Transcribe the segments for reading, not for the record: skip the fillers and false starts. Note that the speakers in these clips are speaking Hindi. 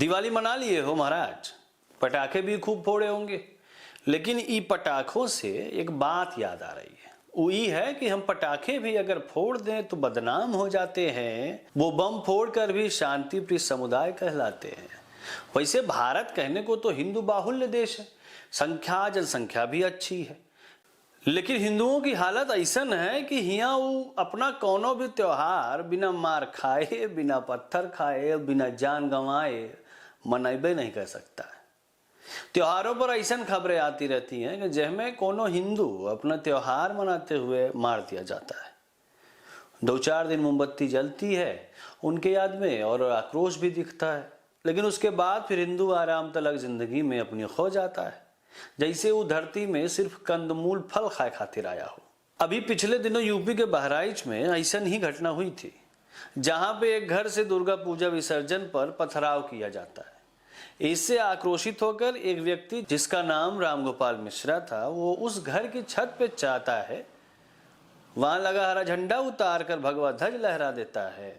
दिवाली मना लिए हो महाराज, पटाखे भी खूब फोड़े होंगे, लेकिन ई पटाखों से एक बात याद आ रही है। वो ये है कि हम पटाखे भी अगर फोड़ दें तो बदनाम हो जाते हैं, वो बम फोड़कर भी शांति प्रिय समुदाय कहलाते हैं। वैसे भारत कहने को तो हिंदू बाहुल्य देश है, संख्या जनसंख्या भी अच्छी है, लेकिन हिंदुओं की हालत ऐसन है कि हियां वो अपना कोनो भी त्योहार बिना मार खाए, बिना पत्थर खाए, बिना जान गंवाए मनाबे नहीं कर सकता है। त्योहारों पर ऐसन खबरें आती रहती हैं कि जिसमें कोनो हिंदू अपना त्योहार मनाते हुए मार दिया जाता है। 2-4 दिन मोमबत्ती जलती है उनके याद में और आक्रोश भी दिखता है, लेकिन उसके बाद फिर हिंदू आराम तलक जिंदगी में अपनी खो जाता है, जैसे वो धरती में सिर्फ कंदमूल फल खाए खातिर आया हो। अभी पिछले दिनों यूपी के बहराइच में ऐसन ही घटना हुई थी, जहां पे एक घर से दुर्गा पूजा विसर्जन पर पथराव किया जाता है। इससे आक्रोशित होकर एक व्यक्ति जिसका नाम रामगोपाल मिश्रा था, वो उस घर की छत पे चाहता है, वहां लगा हरा झंडा उतार कर भगवा ध्वज लहरा देता है।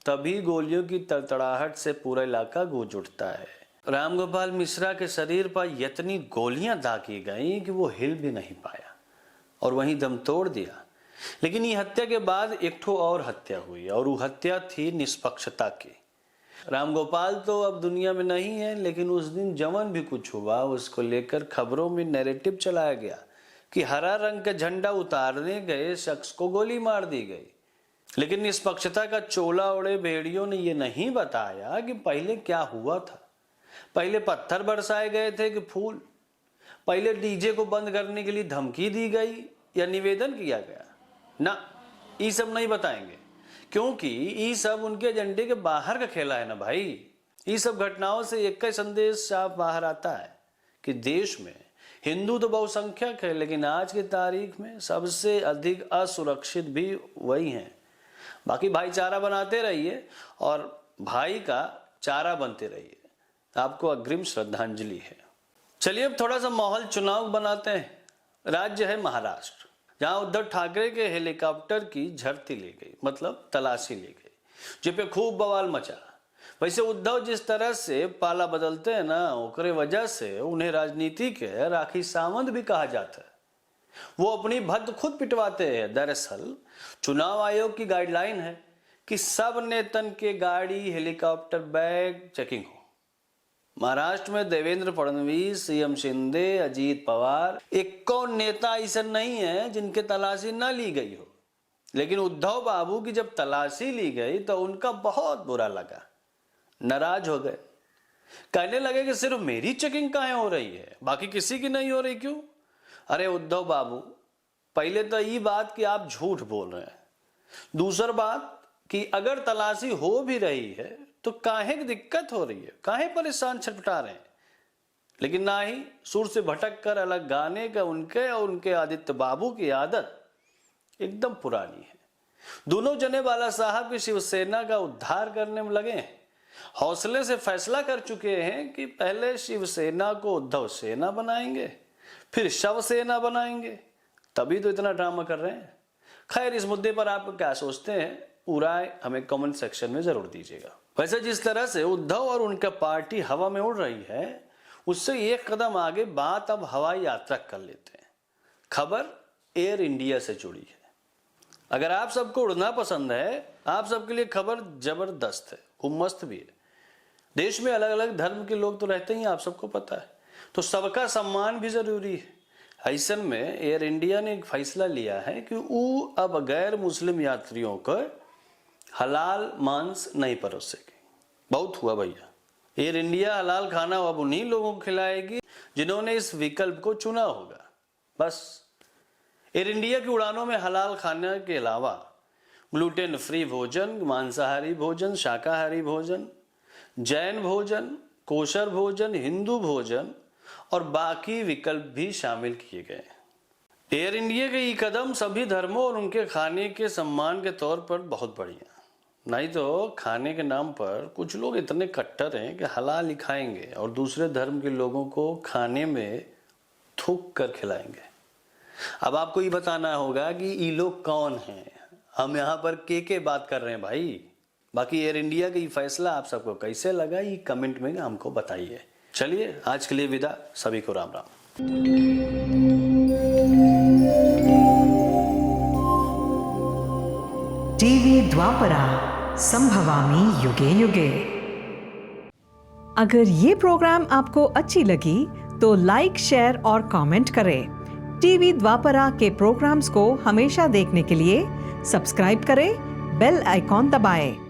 तभी गोलियों की तड़तड़ाहट से पूरा इलाका गूंज उठता है। रामगोपाल मिश्रा के शरीर पर इतनी गोलियां दागी गईं कि वो हिल भी नहीं पाया और वहीं दम तोड़ दिया। लेकिन ये हत्या के बाद एक ठो और हत्या हुई, और वो हत्या थी निष्पक्षता की। रामगोपाल तो अब दुनिया में नहीं है, लेकिन उस दिन जवन भी कुछ हुआ उसको लेकर खबरों में नैरेटिव चलाया गया कि हरा रंग का झंडा उतारने गए शख्स को गोली मार दी गई। लेकिन निष्पक्षता का चोला ओढ़े भेड़ियों ने यह नहीं बताया कि पहले क्या हुआ था। पहले पत्थर बरसाए गए थे कि फूल? पहले डीजे को बंद करने के लिए धमकी दी गई या निवेदन किया गया? ना, ये सब नहीं बताएंगे, क्योंकि ये सब उनके एजेंडे के बाहर का खेला है ना भाई। ये सब घटनाओं से एक ही संदेश साफ बाहर आता है कि देश में हिंदू तो बहुसंख्यक है, लेकिन आज की तारीख में सबसे अधिक असुरक्षित भी वही हैं। बाकी भाईचारा बनाते रहिए और भाई का चारा बनते रहिए। आपको अग्रिम श्रद्धांजलि है। चलिए अब थोड़ा सा माहौल चुनाव बनाते हैं। राज्य है महाराष्ट्र, जहां उद्धव ठाकरे के हेलीकॉप्टर की झड़ती ली गई, मतलब तलाशी ली गई, जिस पे खूब बवाल मचा। वैसे उद्धव जिस तरह से पाला बदलते हैं ना, ओकरे वजह से उन्हें राजनीति के राखी सावंत भी कहा जाता है। वो अपनी भद्द खुद पिटवाते हैं। दरअसल चुनाव आयोग की गाइडलाइन है कि सब नेतन के गाड़ी, हेलीकॉप्टर, बैग चेकिंग हो। महाराष्ट्र में देवेंद्र फडणवीस, सीएम शिंदे, अजीत पवार, एक कौन नेता ऐसा नहीं है जिनके तलाशी न ली गई हो। लेकिन उद्धव बाबू की जब तलाशी ली गई तो उनका बहुत बुरा लगा, नाराज हो गए। कहने लगे कि सिर्फ मेरी चेकिंग काहे हो रही है, बाकी किसी की नहीं हो रही, क्यों? अरे उद्धव बाबू, पहले तो ये बात कि आप झूठ बोल रहे हैं। दूसरी बात कि अगर तलाशी हो भी रही है तो काहे की दिक्कत हो रही है, काहे परेशान छटपटा रहे हैं? लेकिन ना ही सुर से भटक कर अलग गाने का उनके और उनके आदित्य बाबू की आदत एकदम पुरानी है। दोनों जने बाला साहब की शिवसेना का उद्धार करने में लगे हैं। हौसले से फैसला कर चुके हैं कि पहले शिवसेना को उद्धव सेना बनाएंगे, फिर शवसेना बनाएंगे, तभी तो इतना ड्रामा कर रहे हैं। खैर, इस मुद्दे पर आप क्या सोचते हैं, पूरा हमें कमेंट सेक्शन में जरूर दीजिएगा। वैसे जिस तरह से उद्धव और उनका पार्टी हवा में उड़ रही है, उससे एक कदम आगे बात अब हवाई यात्रा कर लेते हैं। खबर एयर इंडिया से जुड़ी है। अगर आप सबको उड़ना पसंद है, आप सबके लिए खबर जबरदस्त है, खूब मस्त भी है। देश में अलग अलग धर्म के लोग तो रहते ही, आप सबको पता है, तो सबका सम्मान भी जरूरी है। ऐसन में एयर इंडिया ने एक फैसला लिया है कि वो अब गैर मुस्लिम यात्रियों को हलाल मांस नहीं परोसेगी। बहुत हुआ भैया। एयर इंडिया हलाल खाना अब उन्हीं लोगों को खिलाएगी जिन्होंने इस विकल्प को चुना होगा। बस एयर इंडिया की उड़ानों में हलाल खाने के अलावा ग्लूटेन फ्री भोजन, मांसाहारी भोजन, शाकाहारी भोजन, जैन भोजन, कोशर भोजन, हिंदू भोजन और बाकी विकल्प भी शामिल किए गए। एयर इंडिया के ये कदम सभी धर्मों और उनके खाने के सम्मान के तौर पर बहुत बढ़िया। नहीं तो खाने के नाम पर कुछ लोग इतने कट्टर हैं कि हलाल ही खाएंगे और दूसरे धर्म के लोगों को खाने में थूक कर खिलाएंगे। अब आपको ये बताना होगा कि ये लोग कौन हैं। हम यहाँ पर के बात कर रहे हैं भाई। बाकी एयर इंडिया का ये फैसला आप सबको कैसे लगा ये कमेंट में हमको बताइए। चलिए आज के लिए विदा, सभी को राम राम। टीवी द्वापरा संभवामि युगे युगे। अगर ये प्रोग्राम आपको अच्छी लगी तो लाइक, शेयर और कमेंट करें। टीवी द्वापरा के प्रोग्राम्स को हमेशा देखने के लिए सब्सक्राइब करें, बेल आइकॉन दबाएं।